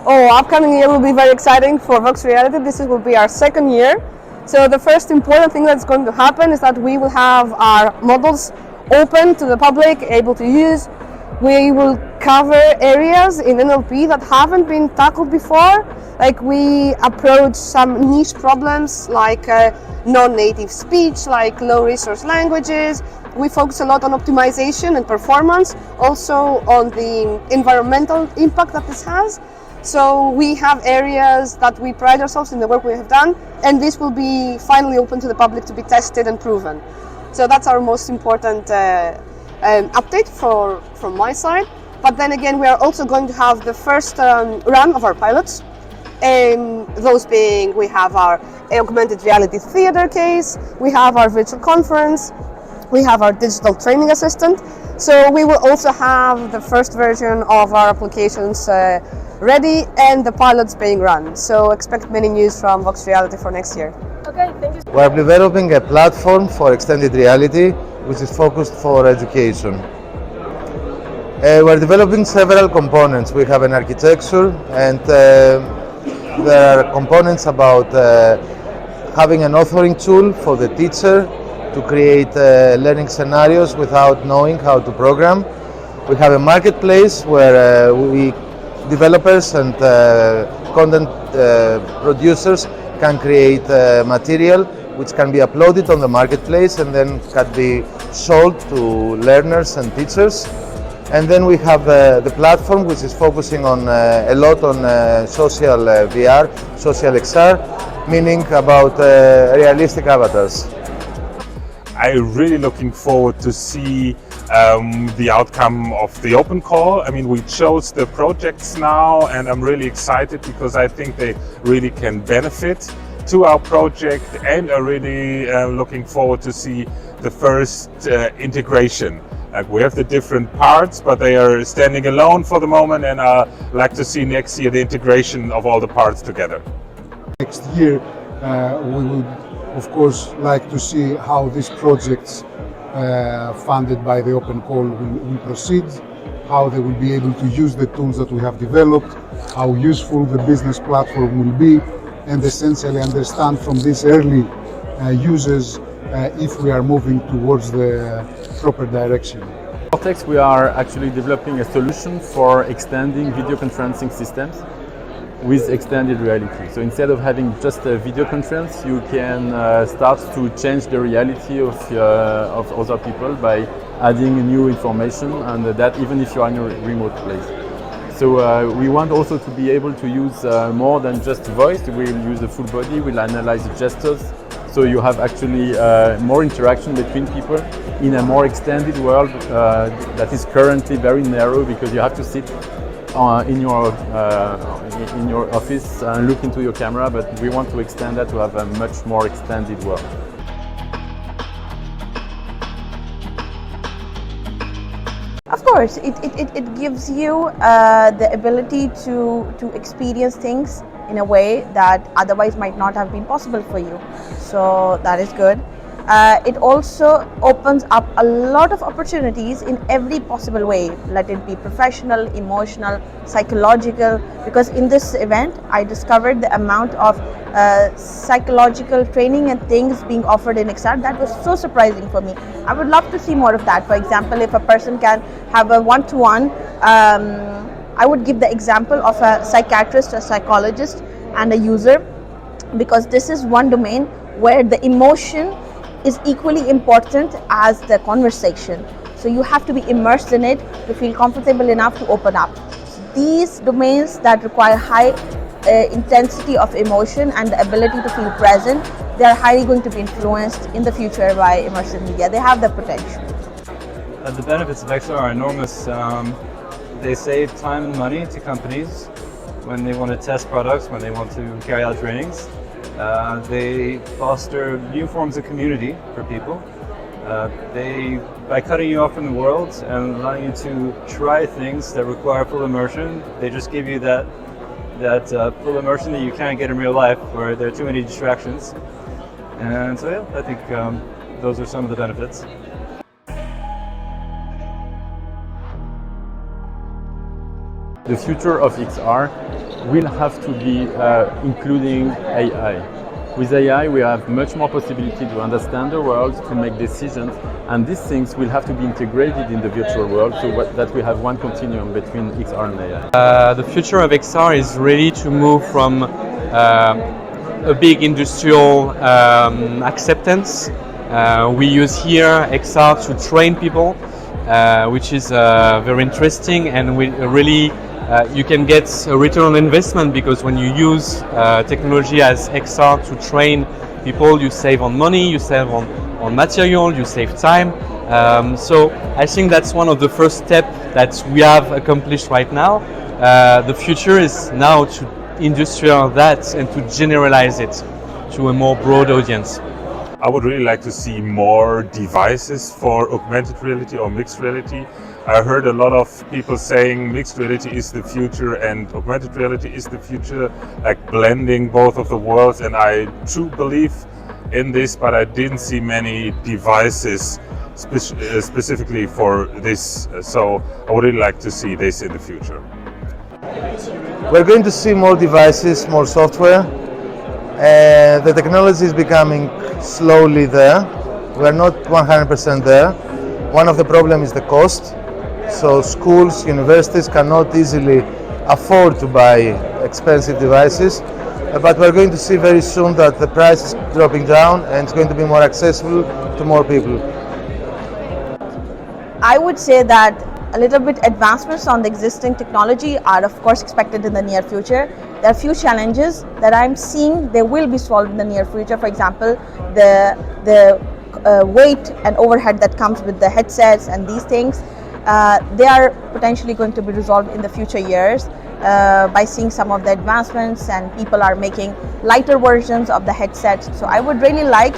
Upcoming year will be very exciting for VOXReality. This will be our second year. So the first important thing that's going to happen is that we will have our models open to the public, able to use. We will cover areas in NLP that haven't been tackled before. Like we approach some niche problems like non-native speech, like low resource languages. We focus a lot on optimization and performance, also on the environmental impact that this has. So we have areas that we pride ourselves in the work we have done, and this will be finally open to the public to be tested and proven. So that's our most important update from my side. But then again, we are also going to have the first run of our pilots. Those being, we have our augmented reality theater case, we have our virtual conference, we have our digital training assistant. So we will also have the first version of our applications ready and the pilots being run. So expect many news from VOXReality for next year. Okay, thank you. We are developing a platform for extended reality which is focused for education. We are developing several components. We have an architecture, and there are components about having an authoring tool for the teacher to create learning scenarios without knowing how to program. We have a marketplace where developers and content producers can create material which can be uploaded on the marketplace and then can be sold to learners and teachers. And then we have the platform which is focusing on a lot on social VR, social XR, meaning about realistic avatars. I'm really looking forward to see the outcome of the open call. I mean, we chose the projects now, and I'm really excited because I think they really can benefit to our project, and are really looking forward to see the first integration. Like we have the different parts, but they are standing alone for the moment, and I'd like to see next year the integration of all the parts together. Next year, we would of course like to see how these projects funded by the open call will proceed, how they will be able to use the tools that we have developed, how useful the business platform will be, and essentially understand from these early users if we are moving towards the proper direction. At CORTEX, we are actually developing a solution for extending video conferencing systems with extended reality. So instead of having just a video conference, you can start to change the reality of other people by adding new information, and that even if you are in a remote place. So we want also to be able to use more than just voice. We'll use the full body, we'll analyze the gestures. So you have actually more interaction between people in a more extended world that is currently very narrow because you have to sit in your office and look into your camera, but we want to extend that to have a much more extended world. Of course, it gives you the ability to experience things in a way that otherwise might not have been possible for you. So that is good. It also opens up a lot of opportunities in every possible way, let it be professional, emotional, psychological, because in this event I discovered the amount of psychological training and things being offered in XR that was so surprising for me. I would love to see more of that. For example, if a person can have a one-to-one, I would give the example of a psychiatrist, a psychologist and a user, because this is one domain where the emotion is equally important as the conversation. So you have to be immersed in it to feel comfortable enough to open up. These domains that require high intensity of emotion and the ability to feel present, they are highly going to be influenced in the future by immersive media. They have the potential. The benefits of XR are enormous. They save time and money to companies when they want to test products, when they want to carry out trainings. They foster new forms of community for people. By cutting you off from the world and allowing you to try things that require full immersion, they just give you that full immersion that you can't get in real life, where there are too many distractions. And so yeah, I think those are some of the benefits. The future of XR will have to be including AI. With AI, we have much more possibility to understand the world, to make decisions, and these things will have to be integrated in the virtual world so that we have one continuum between XR and AI. The future of XR is really to move from a big industrial acceptance. We use here XR to train people, which is very interesting, and we really you can get a return on investment, because when you use technology as XR to train people, you save on money, you save on material, you save time. So I think that's one of the first steps that we have accomplished right now. The future is now to industrialize that and to generalize it to a more broad audience. I would really like to see more devices for augmented reality or mixed reality. I heard a lot of people saying mixed reality is the future and augmented reality is the future, like blending both of the worlds, and I do believe in this, but I didn't see many devices specifically for this, so I would really like to see this in the future. We're going to see more devices, more software. The technology is becoming slowly there. We're not 100% there. One of the problems is the cost. So schools, universities cannot easily afford to buy expensive devices. But we're going to see very soon that the price is dropping down and it's going to be more accessible to more people. I would say that a little bit advancements on the existing technology are of course expected in the near future. There are few challenges that I'm seeing they will be solved in the near future. For example, the weight and overhead that comes with the headsets and these things, they are potentially going to be resolved in the future years by seeing some of the advancements, and people are making lighter versions of the headsets. So I would really like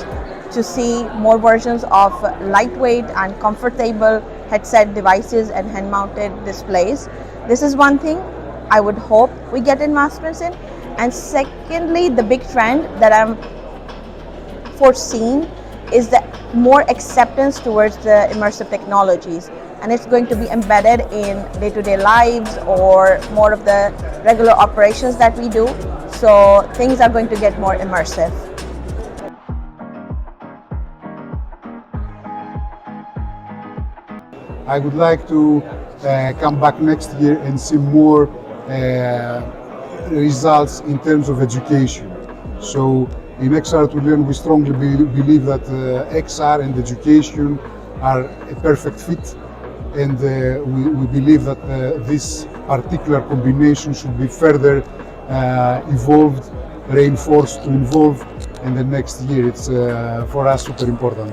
to see more versions of lightweight and comfortable headset devices and hand-mounted displays. This is one thing I would hope we get advancements in. And secondly, the big trend that I'm foreseeing is the more acceptance towards the immersive technologies, and it's going to be embedded in day-to-day lives or more of the regular operations that we do. So things are going to get more immersive. I would like to come back next year and see more results in terms of education. So in XR2Learn, we strongly believe that XR and education are a perfect fit, and we believe that this particular combination should be further evolved, reinforced to involve in the next year. It's for us super important.